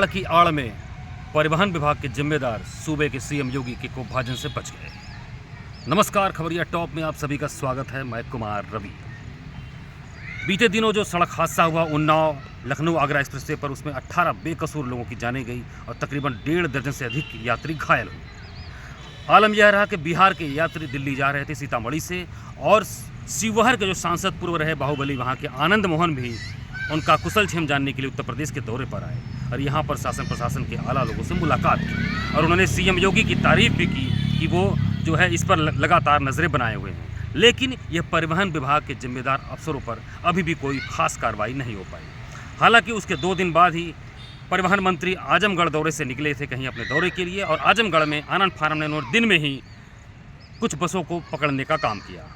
की आड़ में परिवहन विभाग के जिम्मेदार सूबे के सीएम योगी के कोपभाजन से बच गए। नमस्कार, खबरिया टॉप में आप सभी का स्वागत है। मैं कुमार रवि। बीते दिनों जो सड़क हादसा हुआ उन्नाव लखनऊ आगरा एक्सप्रेसवे पर, उसमें 18 बेकसूर लोगों की जानें गई और तकरीबन 1.5 दर्जन से अधिक यात्री घायल हुए। आलम यह रहा कि बिहार के यात्री दिल्ली जा रहे थे सीतामढ़ी से, और शिवहर के जो सांसद पूर्व रहे बाहुबली वहाँ के आनंद मोहन भी उनका कुशल क्षेम जानने के लिए उत्तर प्रदेश के दौरे पर आए और यहाँ पर शासन प्रशासन के आला लोगों से मुलाकात की और उन्होंने सीएम योगी की तारीफ भी की कि वो जो है इस पर लगातार नज़रें बनाए हुए हैं। लेकिन यह परिवहन विभाग के जिम्मेदार अफसरों पर अभी भी कोई खास कार्रवाई नहीं हो पाई। हालांकि उसके 2 दिन बाद ही परिवहन मंत्री आजमगढ़ दौरे से निकले थे कहीं अपने दौरे के लिए, और आजमगढ़ में आनंद फार्म ने उन्होंने दिन में ही कुछ बसों को पकड़ने का काम किया।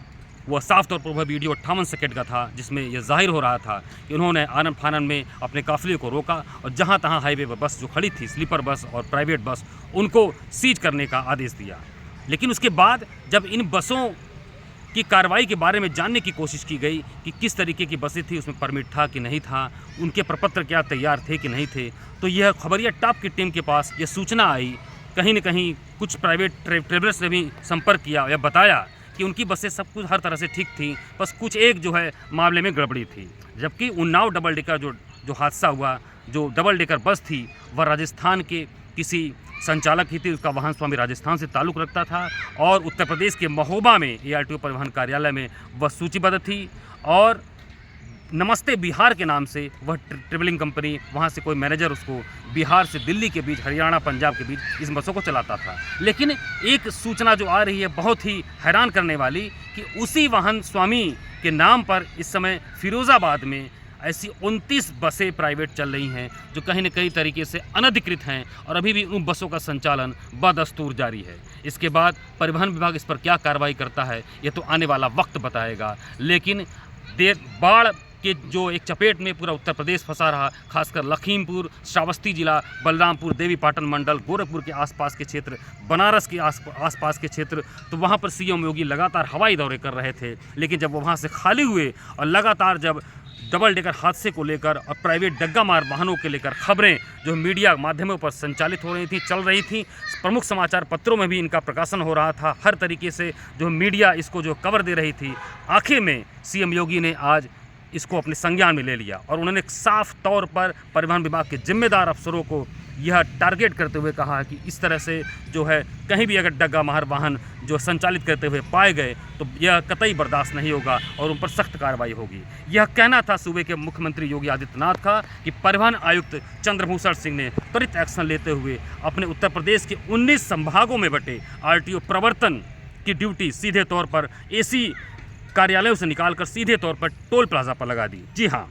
वह साफ तौर पर वह वीडियो 58 सेकंड का था, जिसमें यह जाहिर हो रहा था कि उन्होंने आनंद फानन में अपने काफिले को रोका और जहां तहां हाईवे पर बस जो खड़ी थी, स्लीपर बस और प्राइवेट बस, उनको सीज करने का आदेश दिया। लेकिन उसके बाद जब इन बसों की कार्रवाई के बारे में जानने की कोशिश की गई कि किस तरीके की बसें थी, उसमें परमिट था कि नहीं था, उनके प्रपत्र क्या तैयार थे कि नहीं थे, तो यह खबरिया टॉप की टीम के पास यह सूचना आई। कहीं न कहीं कुछ प्राइवेट ट्रेवलर्स ने भी संपर्क किया या बताया कि उनकी बसें सब कुछ हर तरह से ठीक थी, बस कुछ एक जो है मामले में गड़बड़ी थी। जबकि उन्नाव डबल डेकर जो हादसा हुआ, जो डबल डेकर बस थी, वह राजस्थान के किसी संचालक ही थी, उसका वाहन स्वामी राजस्थान से ताल्लुक़ रखता था और उत्तर प्रदेश के महोबा में ARTO परिवहन कार्यालय में वह सूचीबद्ध थी, और नमस्ते बिहार के नाम से वह ट्रेवलिंग कंपनी, वहाँ से कोई मैनेजर उसको बिहार से दिल्ली के बीच, हरियाणा पंजाब के बीच इस बसों को चलाता था। लेकिन एक सूचना जो आ रही है बहुत ही हैरान करने वाली कि उसी वाहन स्वामी के नाम पर इस समय फिरोज़ाबाद में ऐसी 29 बसें प्राइवेट चल रही हैं जो कहीं न कहीं तरीके से अनधिकृत हैं, और अभी भी उन बसों का संचालन बदस्तूर जारी है। इसके बाद परिवहन विभाग इस पर क्या कार्रवाई करता है ये तो आने वाला वक्त बताएगा। लेकिन बाढ़ के जो एक चपेट में पूरा उत्तर प्रदेश फंसा रहा, खासकर लखीमपुर, श्रावस्ती जिला, बलरामपुर, देवीपाटन मंडल, गोरखपुर के आसपास के क्षेत्र, बनारस के आसपास के क्षेत्र, तो वहाँ पर सीएम योगी लगातार हवाई दौरे कर रहे थे। लेकिन जब वो वहाँ से खाली हुए और लगातार जब डबल डेकर हादसे को लेकर और प्राइवेट डग्गा मार वाहनों के लेकर खबरें जो मीडिया माध्यमों पर संचालित हो रही थी, चल रही थी, प्रमुख समाचार पत्रों में भी इनका प्रकाशन हो रहा था, हर तरीके से जो मीडिया इसको जो कवर दे रही थी, आखिर में सीएम योगी ने आज इसको अपने संज्ञान में ले लिया और उन्होंने साफ तौर पर परिवहन विभाग के जिम्मेदार अफसरों को यह टारगेट करते हुए कहा कि इस तरह से जो है कहीं भी अगर डग्गा मार वाहन जो संचालित करते हुए पाए गए तो यह कतई बर्दाश्त नहीं होगा और उन पर सख्त कार्रवाई होगी। यह कहना था सूबे के मुख्यमंत्री योगी आदित्यनाथ का कि परिवहन आयुक्त चंद्रभूषण सिंह ने त्वरित एक्शन लेते हुए अपने उत्तर प्रदेश के 19 संभागों में बटे RTO प्रवर्तन की ड्यूटी सीधे तौर पर AC कार्यालयों से निकालकर सीधे तौर पर टोल प्लाजा पर लगा दी। जी हाँ,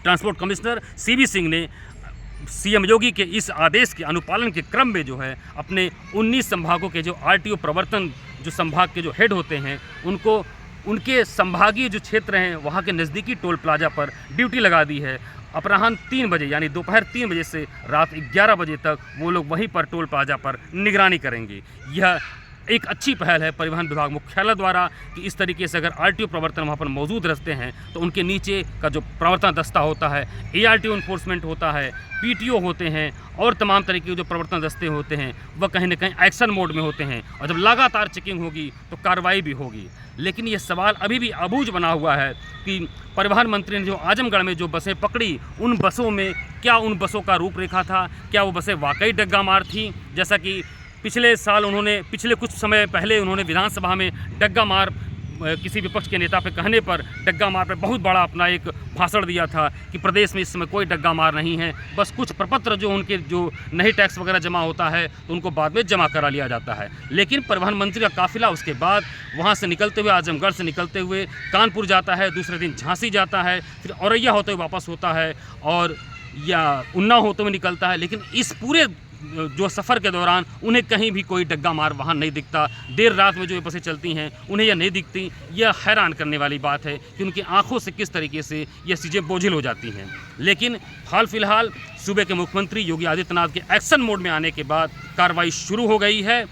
ट्रांसपोर्ट कमिश्नर CB सिंह ने सीएम योगी के इस आदेश के अनुपालन के क्रम में जो है अपने 19 संभागों के जो RTO प्रवर्तन जो संभाग के जो हेड होते हैं उनको उनके संभागीय जो क्षेत्र हैं वहाँ के नज़दीकी टोल प्लाजा पर ड्यूटी लगा दी है। अपराह्न 3 बजे यानी दोपहर 3 बजे से रात 11 बजे तक वो लोग वहीं पर टोल प्लाजा पर निगरानी करेंगे। यह एक अच्छी पहल है परिवहन विभाग मुख्यालय द्वारा कि इस तरीके से अगर RTO प्रवर्तन वहाँ पर मौजूद रहते हैं तो उनके नीचे का जो प्रवर्तन दस्ता होता है, ARTO इन्फोर्समेंट होता है, PTO होते हैं और तमाम तरीके के जो प्रवर्तन दस्ते होते हैं वह कहीं न कहीं एक्शन मोड में होते हैं, और जब लगातार चेकिंग होगी तो कार्रवाई भी होगी। लेकिन ये सवाल अभी भी अबूझ बना हुआ है कि परिवहन मंत्री ने जो आजमगढ़ में जो बसें पकड़ी, उन बसों में क्या उन बसों का रूपरेखा था, क्या वो बसें वाकई डग्गा मार थी, जैसा कि पिछले साल पिछले कुछ समय पहले उन्होंने विधानसभा में डग्गा मार किसी विपक्ष के नेता पे कहने पर डग्गा मार पे बहुत बड़ा अपना एक भाषण दिया था कि प्रदेश में इस समय कोई डग्गा मार नहीं है, बस कुछ प्रपत्र जो उनके जो नहीं टैक्स वगैरह जमा होता है तो उनको बाद में जमा करा लिया जाता है। लेकिन परिवहन मंत्री का काफिला उसके बाद वहाँ से निकलते हुए, आजमगढ़ से निकलते हुए कानपुर जाता है, दूसरे दिन झांसी जाता है, फिर औरैया होते हुए वापस होता है और या उन्नाव होते हुए निकलता है। लेकिन इस पूरे जो सफ़र के दौरान उन्हें कहीं भी कोई डग्गा मार वाहन नहीं दिखता। देर रात में जो ये बसें चलती हैं उन्हें यह नहीं दिखती। यह हैरान करने वाली बात है कि उनकी आंखों से किस तरीके से ये चीज़ें बोझिल हो जाती हैं। लेकिन हाल फिलहाल सूबे के मुख्यमंत्री योगी आदित्यनाथ के एक्शन मोड में आने के बाद कार्रवाई शुरू हो गई है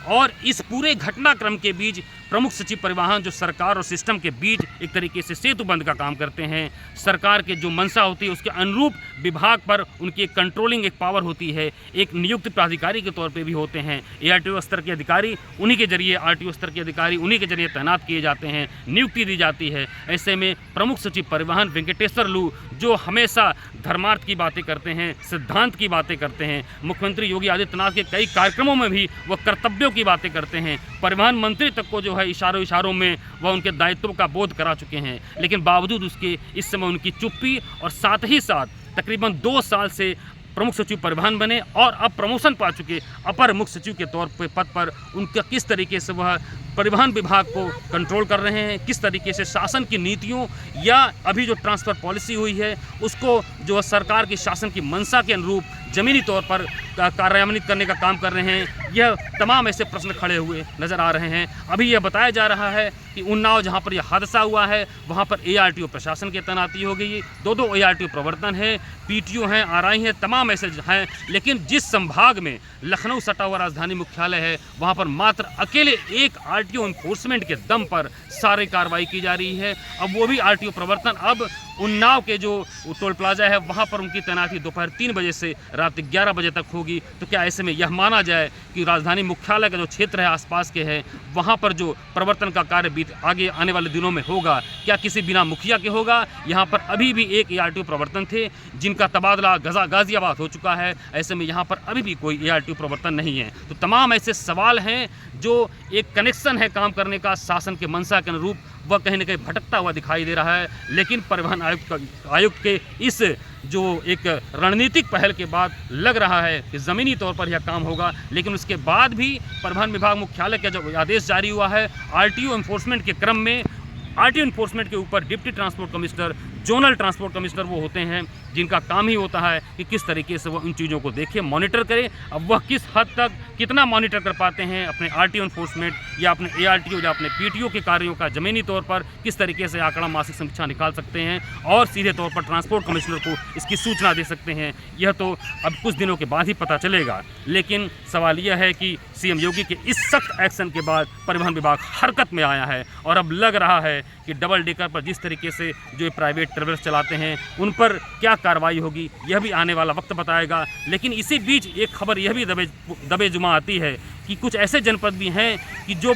और इस पूरे घटनाक्रम के बीच प्रमुख सचिव परिवहन जो सरकार और सिस्टम के बीच एक तरीके से सेतुबंध का काम करते हैं। सरकार के जो मंशा होती है उसके अनुरूप विभाग पर उनकी एक कंट्रोलिंग एक पावर होती है, एक नियुक्त प्राधिकारी के तौर पे भी होते हैं। ARTO स्तर के अधिकारी उन्हीं के जरिए, RTO स्तर के अधिकारी उन्हीं के जरिए तैनात किए जाते हैं, नियुक्ति दी जाती है। ऐसे में प्रमुख सचिव परिवहन वेंकटेश्वर लू जो हमेशा धर्मार्थ की बातें करते हैं, सिद्धांत की बातें करते हैं, मुख्यमंत्री योगी आदित्यनाथ के कई कार्यक्रमों में भी वह कर्तव्यों की बातें करते हैं, परिवहन मंत्री तक को जो है इशारों में वह उनके दायित्व का बोध करा चुके हैं, लेकिन बावजूद उसके इस समय उनकी चुप्पी और साथ ही साथ तकरीबन 2 साल से प्रमुख सचिव परिवहन बने और अब प्रमोशन पा चुके अपर मुख्य सचिव के तौर पर पद पर उनका किस तरीके से वह परिवहन विभाग को कंट्रोल कर रहे हैं, किस तरीके से शासन की नीतियों या अभी जो ट्रांसफ़र पॉलिसी हुई है उसको जो सरकार की शासन की मंशा के अनुरूप ज़मीनी तौर पर कार्यान्वित करने का काम कर रहे हैं, यह तमाम ऐसे प्रश्न खड़े हुए नज़र आ रहे हैं। अभी यह बताया जा रहा है कि उन्नाव जहां पर यह हादसा हुआ है वहां पर ARTO प्रशासन की तैनाती हो गई, 2 ARTO प्रवर्तन है, PTO हैं, RI हैं, तमाम ऐसे हैं। लेकिन जिस संभाग में लखनऊ सटा हुआ राजधानी मुख्यालय है वहाँ पर मात्र अकेले एक RTO इन्फोर्समेंट के दम पर सारी कार्रवाई की जा रही है। अब वो भी RTO प्रवर्तन अब उन्नाव के जो टोल प्लाजा है वहाँ पर उनकी तैनाती दोपहर 3 बजे से रात 11 बजे तक होगी। तो क्या ऐसे में यह माना जाए कि राजधानी मुख्यालय का जो क्षेत्र है आसपास के है वहाँ पर जो प्रवर्तन का कार्य आगे आने वाले दिनों में होगा, क्या किसी बिना मुखिया के होगा? यहाँ पर अभी भी एक ARTO प्रवर्तन थे जिनका तबादला गाजियाबाद हो चुका है। ऐसे में यहाँ पर अभी भी कोई ARTO प्रवर्तन नहीं है। तो तमाम ऐसे सवाल हैं जो एक कनेक्शन है काम करने का शासन के मंशा के अनुरूप, वह कहीं न कहीं भटकता हुआ दिखाई दे रहा है। लेकिन परिवहन आयुक्त के इस जो एक रणनीतिक पहल के बाद लग रहा है कि ज़मीनी तौर पर यह काम होगा, लेकिन उसके बाद भी परिवहन विभाग मुख्यालय का जो आदेश जारी हुआ है RTO इन्फोर्समेंट के क्रम में, RTO इन्फोर्समेंट के ऊपर deputy transport commissioner, zonal transport commissioner वो होते हैं जिनका काम ही होता है कि किस तरीके से वह उन चीज़ों को देखें, मॉनिटर करें। अब वह किस हद तक कितना मॉनिटर कर पाते हैं अपने RTO इन्फोर्समेंट या अपने ARTO या अपने PTO के कार्यों का ज़मीनी तौर पर किस तरीके से आंकड़ा मासिक समीक्षा निकाल सकते हैं और सीधे तौर पर ट्रांसपोर्ट कमिश्नर को इसकी सूचना दे सकते हैं, यह तो अब कुछ दिनों के बाद ही पता चलेगा। लेकिन सवाल यह है कि CM योगी के इस सख्त एक्शन के बाद परिवहन विभाग हरकत में आया है और अब लग रहा है कि डबल डेकर पर जिस तरीके से जो प्राइवेट ट्रेवल्स चलाते हैं उन पर क्या कार्रवाई होगी यह भी आने वाला वक्त बताएगा। लेकिन इसी बीच एक खबर यह भी दबे जुमा आती है कि कुछ ऐसे जनपद भी हैं कि जो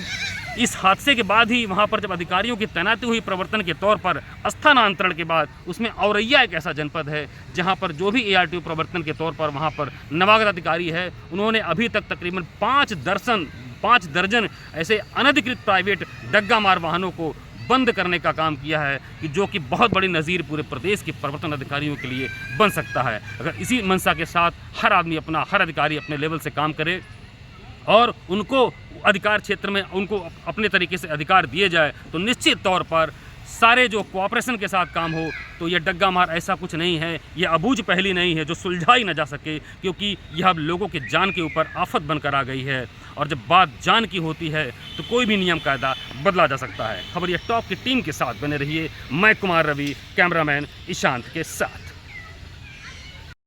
इस हादसे के बाद ही वहाँ पर जब अधिकारियों की तैनाती हुई प्रवर्तन के तौर पर स्थानांतरण के बाद, उसमें औरैया एक ऐसा जनपद है जहाँ पर जो भी ARTO प्रवर्तन के तौर पर वहाँ पर नवागत अधिकारी है, उन्होंने अभी तक तकरीबन 5 दर्जन ऐसे अनधिकृत प्राइवेट डग्गा मार वाहनों को बंद करने का काम किया है कि जो कि बहुत बड़ी नज़ीर पूरे प्रदेश के प्रवर्तन अधिकारियों के लिए बन सकता है। अगर इसी मंशा के साथ हर अधिकारी अपने लेवल से काम करे और उनको अधिकार क्षेत्र में उनको अपने तरीके से अधिकार दिए जाए तो निश्चित तौर पर सारे जो कोऑपरेशन के साथ काम हो तो ये डग्गा मार ऐसा कुछ नहीं है, ये अबूझ पहली नहीं है जो सुलझाई न जा सके, क्योंकि यह अब लोगों के जान के ऊपर आफत बनकर आ गई है। और जब बात जान की होती है तो कोई भी नियम कायदा बदला जा सकता है। खबरिया टॉप की टीम के साथ बने रहिए। मैं कुमार रवि, कैमरामैन ईशांत के साथ।